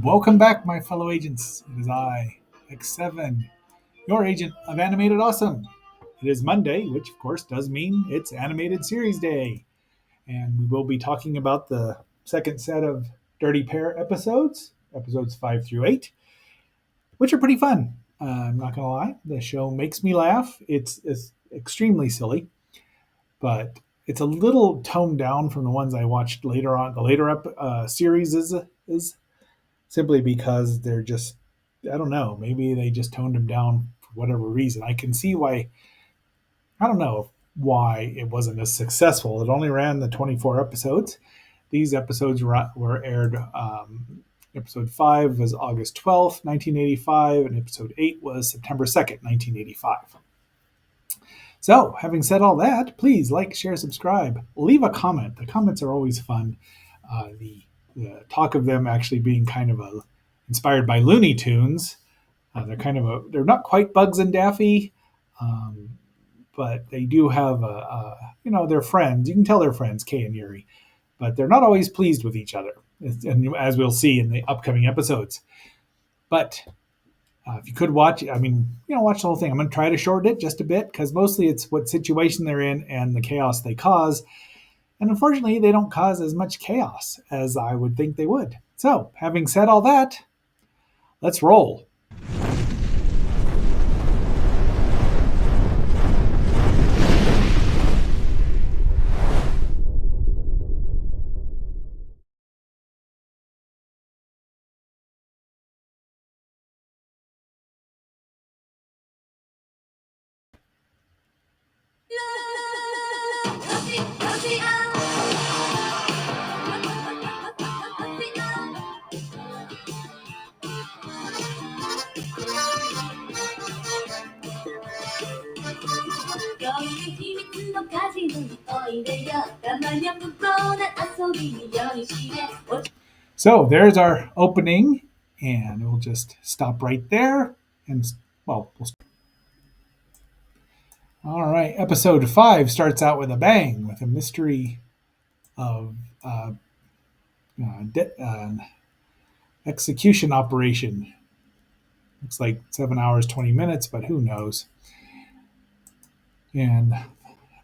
Welcome back, my fellow agents. It is I, X7, your agent of Animated Awesome. It is Monday, which of course does mean it's Animated Series Day. And we will be talking about the second set of Dirty Pair episodes, episodes 5 through 8, which are pretty fun. I'm not going to lie. The show makes me laugh. It's extremely silly, but it's a little toned down from the ones I watched later on. The series is simply because they're just, I don't know, maybe they just toned them down for whatever reason. I can see why. I don't know why it wasn't as successful. It only ran the 24 episodes. These episodes were aired. Episode 5 was August 12th, 1985, and episode 8 was September 2nd, 1985. So, having said all that, please like, share, subscribe, leave a comment. The comments are always fun. The talk of them actually being kind of inspired by Looney Tunes. They're not quite Bugs and Daffy, but they do have they're friends. You can tell they're friends, Kay and Yuri, but they're not always pleased with each other, and as we'll see in the upcoming episodes. But if you could watch, watch the whole thing. I'm going to try to shorten it just a bit because mostly it's what situation they're in and the chaos they cause. And unfortunately, they don't cause as much chaos as I would think they would. So, having said all that, let's roll. So there's our opening, and we'll just stop right there. And well, all right. Episode 5 starts out with a bang with a mystery of execution operation. Looks like 7 hours 20 minutes, but who knows? And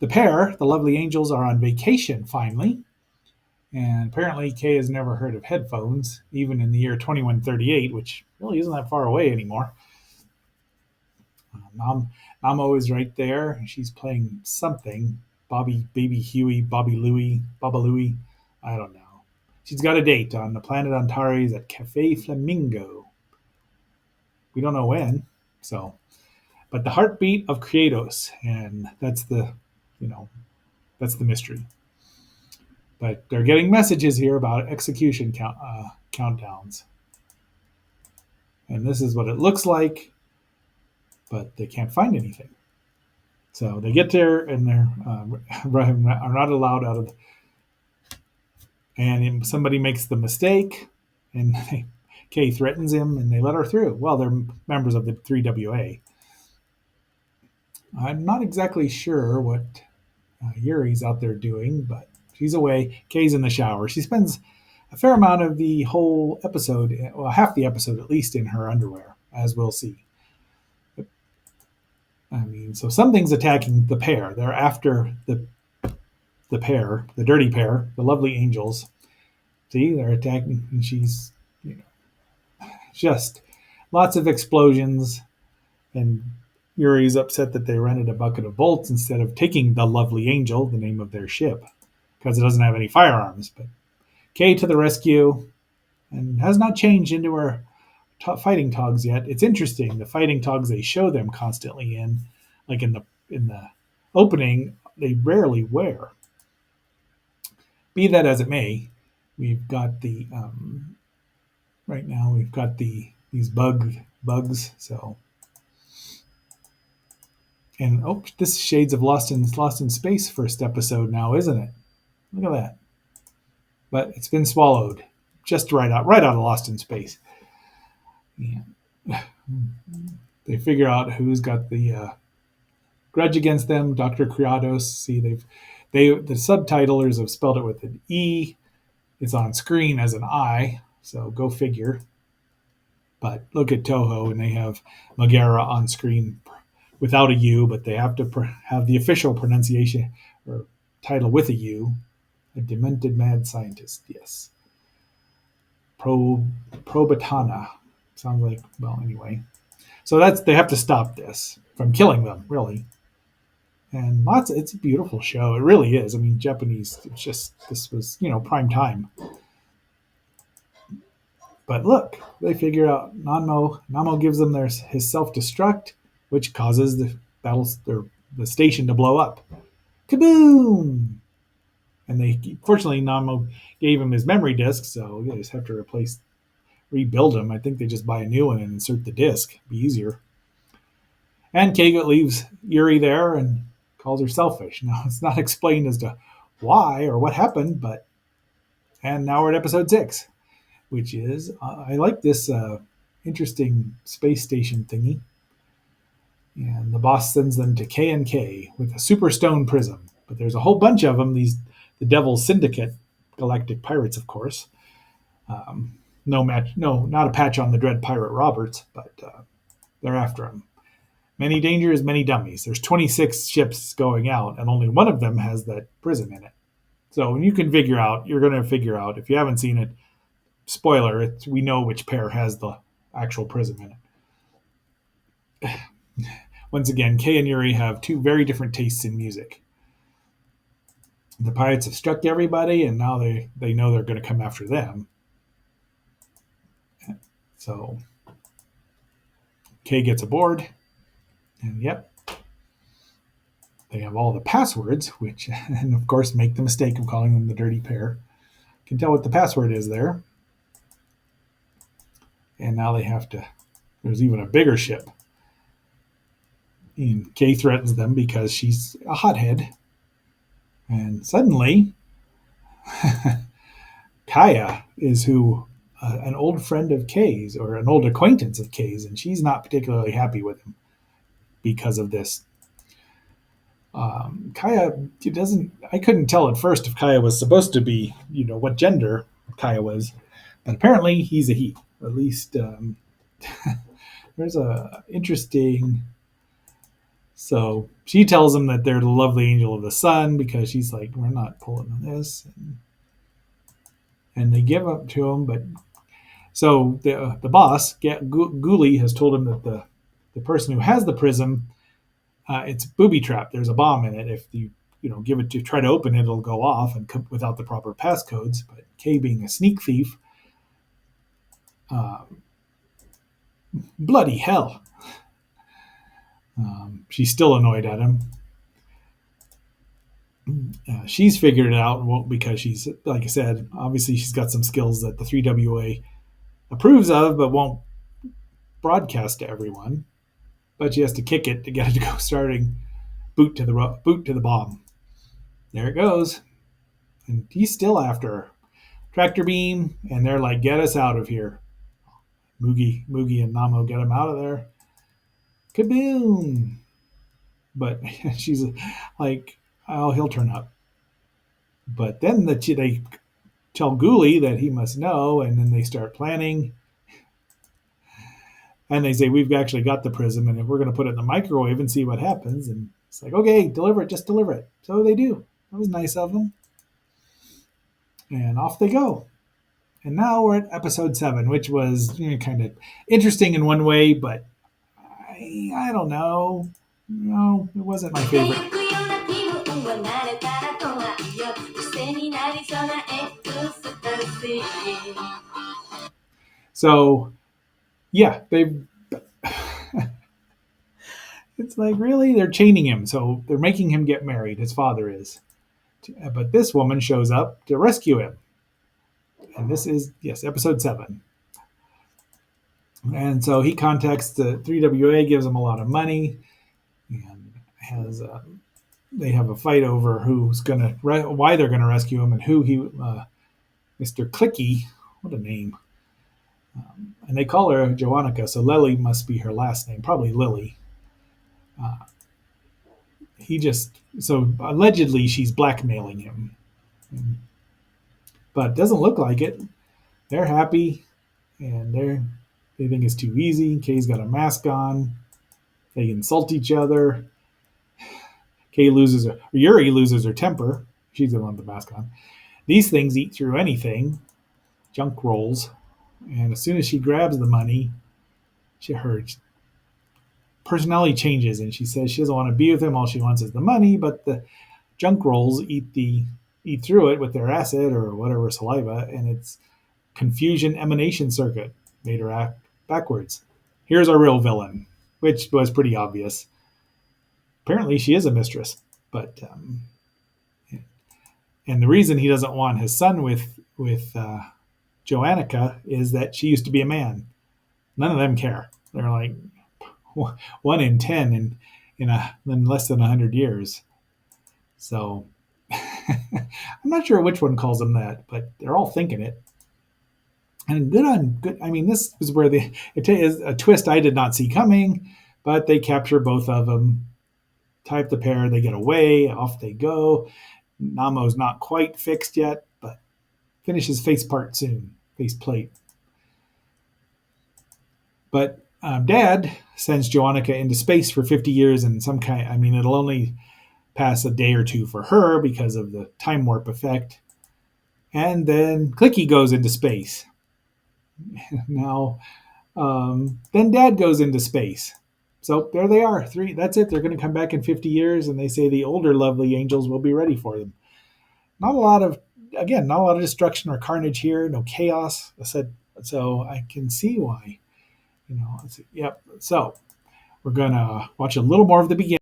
the pair, the lovely angels, are on vacation finally. And apparently, Kay has never heard of headphones, even in the year 2138, which really isn't that far away anymore. Namo is right there. She's playing something. Baby Huey, Bobby Louie, Baba Louie. I don't know. She's got a date on the planet Antares at Cafe Flamingo. We don't know when. But the heartbeat of Kratos, and that's the mystery. But they're getting messages here about execution countdowns. And this is what it looks like, but they can't find anything. So they get there, and they're are not allowed out of. And somebody makes the mistake, and Kay threatens him, and they let her through. Well, they're members of the 3WA. I'm not exactly sure what Yuri's out there doing, but she's away. Kay's in the shower. She spends a fair amount of the whole episode, well, half the episode at least, in her underwear, as we'll see. So something's attacking the pair. They're after the pair, the dirty pair, the lovely angels. See, they're attacking, and she's, just lots of explosions, and Yuri's upset that they rented a bucket of bolts instead of taking the lovely angel, the name of their ship, because it doesn't have any firearms. But Kay to the rescue, and has not changed into her fighting togs yet. It's interesting, the fighting togs they show them constantly in, like in the opening, they rarely wear. Be that as it may, we've got the right now we've got these bugs. So, and this shades of Lost in Space first episode now, isn't it? Look at that. But it's been swallowed just right out of Lost in Space. Yeah. They figure out who's got the grudge against them. Dr. Kratos. See, the subtitlers have spelled it with an E. It's on screen as an I. So go figure. But look at Toho, and they have Megara on screen without a U, but they have to have the official pronunciation or title with a U. A demented mad scientist, yes. Probatana. Sounds like, well, anyway. So they have to stop this from killing them, really. And it's a beautiful show. It really is. I mean, Japanese, this was, prime time. But look, they figure out Namo gives them his self-destruct, which causes the station to blow up. Kaboom! And fortunately, Namo gave him his memory disk, so they just have to rebuild him. I think they just buy a new one and insert the disk. It'd be easier. And Keigo leaves Yuri there and calls her selfish. Now, it's not explained as to why or what happened, and now we're at episode 6, which is, I like this interesting space station thingy. And the boss sends them to K&K with a super stone prism. But there's a whole bunch of them, the Devil's Syndicate, galactic pirates, of course. No, not a patch on the Dread Pirate Roberts, but they're after him. Many dangers, many dummies. There's 26 ships going out, and only one of them has that prism in it. So you're going to figure out, if you haven't seen it, spoiler, we know which pair has the actual prism in it. Once again, Kei and Yuri have two very different tastes in music. The pirates have struck everybody, and now they know they're going to come after them. So Kei gets aboard, and yep, they have all the passwords, which, and of course, make the mistake of calling them the dirty pair. You can tell what the password is there. And now there's even a bigger ship. And Kei threatens them because she's a hothead. And suddenly, Kaya is an old friend of Kei's, or an old acquaintance of Kei's, and she's not particularly happy with him because of this. Kaya, I couldn't tell at first if Kaya was supposed to be, what gender Kaya was, but apparently he's a he. At least there's a interesting. So she tells him that they're the lovely angel of the sun, because she's like, we're not pulling on this, and they give up to him. But so the boss, Guli, has told him that the person who has the prism, it's booby trap. There's a bomb in it. If you give it to try to open it, it'll go off and come without the proper passcodes. But Kei, being a sneak thief, bloody hell, she's still annoyed at him. She's figured it out because she's, like I said, obviously she's got some skills that the 3WA approves of, but won't broadcast to everyone. But she has to kick it to get it to go starting boot to the bomb. There it goes, and he's still after her. Tractor beam, and they're like, "Get us out of here!" Mugi and Namo get him out of there. Kaboom! But she's like, "Oh, he'll turn up." But then they tell Guli that he must know, and then they start planning. And they say, we've actually got the prism, and if we're going to put it in the microwave and see what happens. And it's like, okay, deliver it, just deliver it. So they do. That was nice of them. And off they go. And now we're at episode 7, which was kind of interesting in one way, but I don't know. No, it wasn't my favorite. So, yeah, it's like, really? They're chaining him, so they're making him get married. His father is. But this woman shows up to rescue him. And this is, yes, episode 7. And so he contacts the 3WA, gives him a lot of money, and they have a fight over why they're gonna rescue him, and who Mr. Clicky, what a name. And they call her Joannica, so Lily must be her last name, probably Lily. So allegedly she's blackmailing him, but doesn't look like it. They're happy, and they think it's too easy. Kay's got a mask on. They insult each other. Yuri loses her temper. She's the one with the mask on. These things eat through anything, junk rolls, and as soon as she grabs the money, her personality changes, and she says she doesn't want to be with him. All she wants is the money, but the junk rolls eat through it with their acid or whatever saliva, and it's confusion emanation circuit made her act backwards. Here's our real villain, which was pretty obvious. Apparently, she is a mistress, but and the reason he doesn't want his son with Joannica is that she used to be a man. None of them care. They're like 1 in 10 in less than 100 years. So I'm not sure which one calls them that, but they're all thinking it. And good. I mean, this is where it is a twist I did not see coming, but they capture both of them, tie up the pair, they get away, off they go. Namo's not quite fixed yet, but finishes face plate. But Dad sends Joannica into space for 50 years and some kind. I mean, it'll only pass a day or two for her because of the time warp effect. And then Clicky goes into space. Now, then Dad goes into space. So there they are. Three. That's it. They're going to come back in 50 years, and they say the older lovely angels will be ready for them. Not a lot of destruction or carnage here. No chaos. So I can see why. Yep. So we're going to watch a little more of the beginning.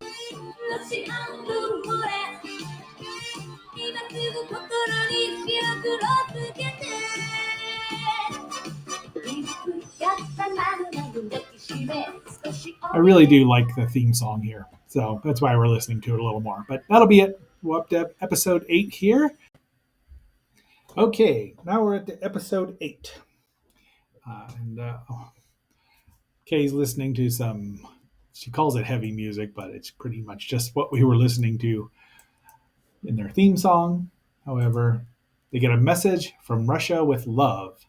I really do like the theme song here, so that's why we're listening to it a little more. But that'll be it. We're up to episode 8 here. Okay, now we're at the episode 8. Kay's listening to some, she calls it heavy music, but it's pretty much just what we were listening to in their theme song. However, they get a message from Russia with love.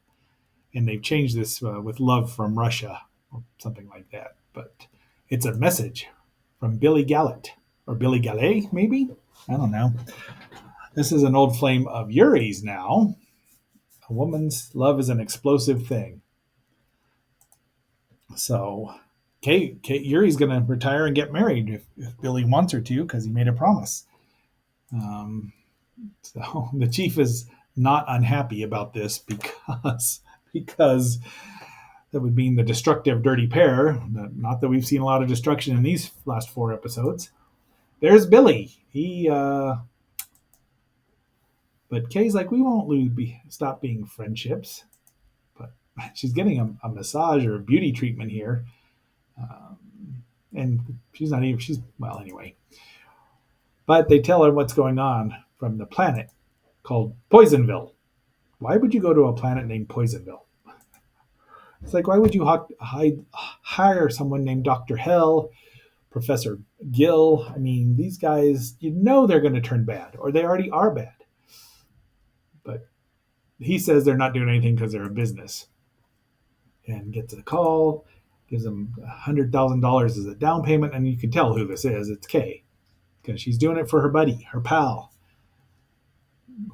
And they've changed this with love from Russia or something like that. But it's a message from Billy Gallet or Billy Gallet, maybe? I don't know. This is an old flame of Yuri's now. A woman's love is an explosive thing. So Yuri's going to retire and get married if Billy wants her to because he made a promise. So the chief is not unhappy about this because that would mean the destructive dirty pair. Not that we've seen a lot of destruction in these last 4 episodes. There's Billy. But Kay's like, we won't stop being friendships. But she's getting a massage or a beauty treatment here. And anyway. But they tell her what's going on from the planet called Poisonville. Why would you go to a planet named Poisonville? It's like, why would you hire someone named Dr. Hell, Professor Gill? I mean, these guys, they're going to turn bad, or they already are bad. But he says they're not doing anything because they're a business. And gets a call, gives them $100,000 as a down payment, and you can tell who this is. It's Kay, because she's doing it for her buddy, her pal,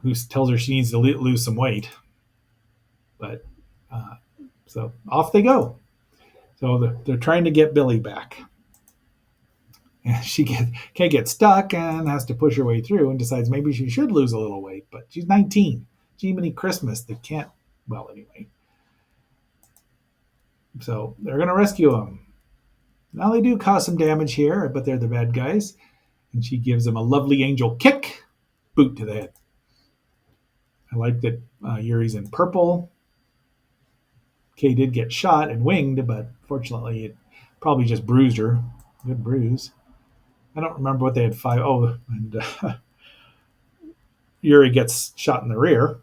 who tells her she needs to lose some weight. But so off they go. So they're trying to get Billy back. And Kay gets stuck and has to push her way through and decides maybe she should lose a little weight, but she's 19. Jiminy Christmas, they can't. Well, anyway. So they're going to rescue him. Now they do cause some damage here, but they're the bad guys. And she gives him a lovely angel kick, boot to the head. I like that Yuri's in purple. Kay did get shot and winged, but fortunately it probably just bruised her. Good bruise. I don't remember what they had 5. Oh, and Yuri gets shot in the rear.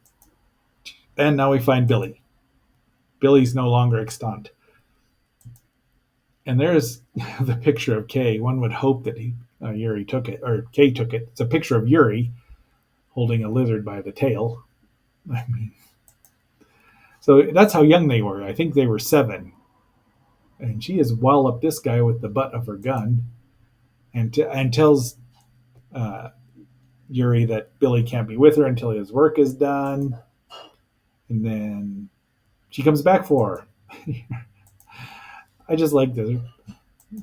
And now we find Billy. Billy's no longer extant. And there's the picture of Kay. One would hope that Yuri took it, or Kay took it. It's a picture of Yuri holding a lizard by the tail. I mean, so that's how young they were. I think they were 7. and she has walloped this guy with the butt of her gun, and tells uh, Yuri that Billy can't be with her until his work is done, and then she comes back for her. I just like this.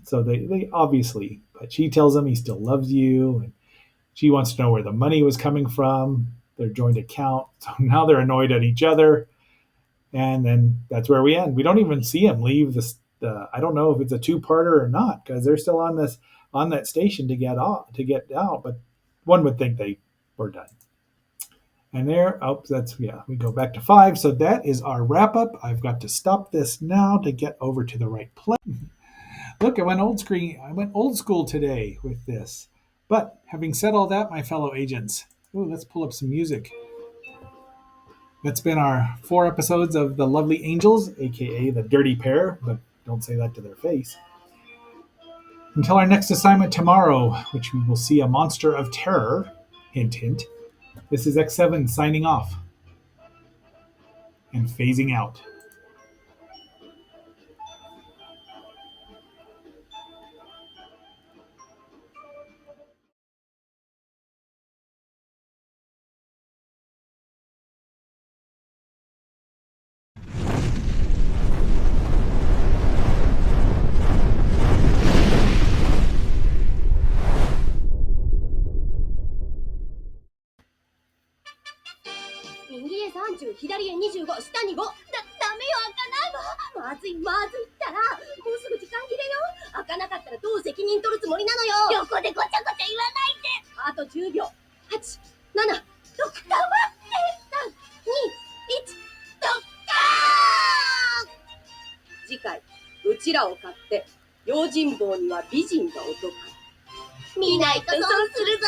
So they obviously, but she tells him he still loves you, and she wants to know where the money was coming from, their joint account. So now they're annoyed at each other, and then that's where we end. We don't even see him leave this. I don't know if it's a two-parter or not because they're still on that station to get out. But one would think they were done. And there, oh, that's yeah. We go back to 5. So that is our wrap up. I've got to stop this now to get over to the right place. Look, I went old screen. I went old school today with this. But having said all that, my fellow agents, let's pull up some music. That's been our 4 episodes of The Lovely Angels, aka The Dirty Pair, but don't say that to their face. Until our next assignment tomorrow, which we will see a monster of terror, hint, hint. This is X7 signing off and phasing out.30、左へ25、下に5。ダメよ、開かないわ。まずいったら、もうすぐ時間切れよ。開かなかったらどう責任取るつもりなのよ。横でごちゃごちゃ言わないで。あと10秒。8、7、6、黙って。3、2、1、ドッカーン。次回、うちらを買って、用心棒には美人がお得。見ないと損するぞ。